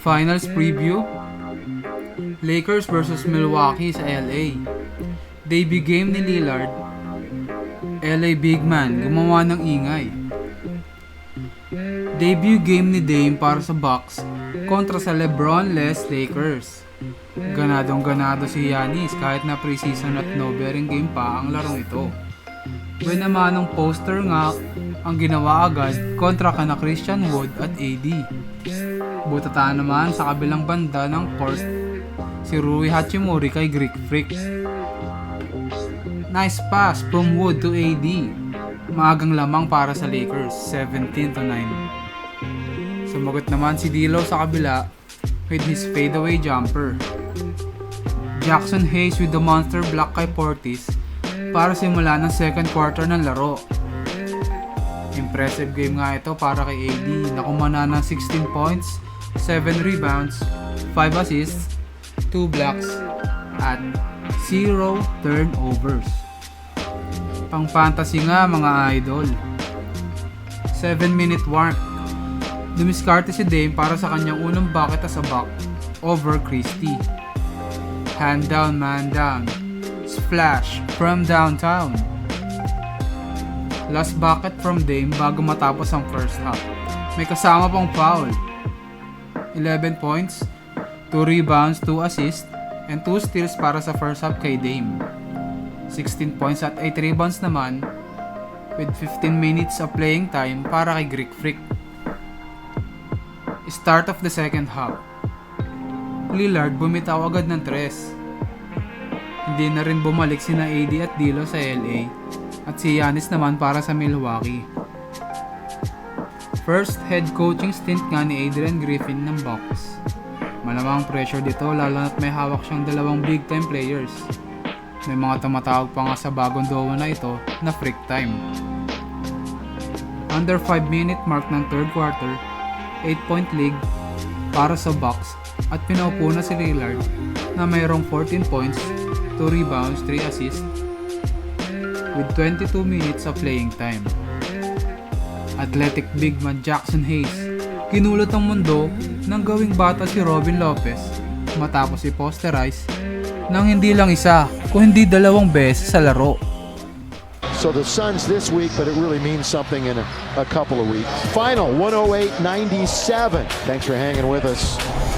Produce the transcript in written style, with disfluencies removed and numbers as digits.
Finals preview, Lakers versus Milwaukee sa LA. Debut game ni Lillard, LA big man gumawa ng ingay. Debut game ni Dame para sa Bucks kontra sa LeBron-less Lakers. Ganadong-ganado si Giannis kahit na preseason at no-bearing game pa ang larong ito. Namanong poster nga ang ginawa agad kontra kana Christian Wood at AD. Butataan naman sa kabilang banda ng court si Rui Hachimura kay Greek Freak. Nice pass from Wood to AD. Maagang lamang para sa Lakers, 17-9. Sumagot naman si D'Lo sa kabila with his fadeaway jumper. Jackson Hayes with the monster block kay Portis para simula ng second quarter ng laro. Impressive game nga ito para kay AD na kumana ng 16 points, 7 rebounds, 5 assists, 2 blocks, at 0 turnovers. Pang fantasy nga mga idol. 7-minute mark. Dumiskarte si Dame para sa kanyang unang bucket as a buck over Christie. Hand down, man down. Splash from downtown. Last bucket from Dame bago matapos ang first half. May kasama pang foul. 11 points, 2 rebounds, 2 assists, and 2 steals para sa first half kay Dame. 16 points at 8 rebounds naman with 15 minutes of playing time para kay Greek Freak. Start of the second half. Lillard bumitaw agad ng 3. Hindi na rin bumalik sina AD at D'Lo sa LA at si Giannis naman para sa Milwaukee. First head coaching stint nga ni Adrian Griffin ng Bucks. Malamang pressure dito lalo na't may hawak siyang dalawang big time players. May mga tumatawag pa nga sa bagong duo na ito na freak time. Under 5-minute mark ng third quarter, 8-point league para sa Bucks at pinaupo na si Lillard na mayroong 14 points, 2 rebounds, 3 assists with 22 minutes of playing time. Athletic big man Jackson Hayes kinulot ang mundo nang gawing bata si Robin Lopez matapos i-posterize nang hindi lang isa kung hindi 2 beses sa laro. So the Suns this week, but it really means something in a couple of weeks. Final 108-97. Thanks for hanging with us.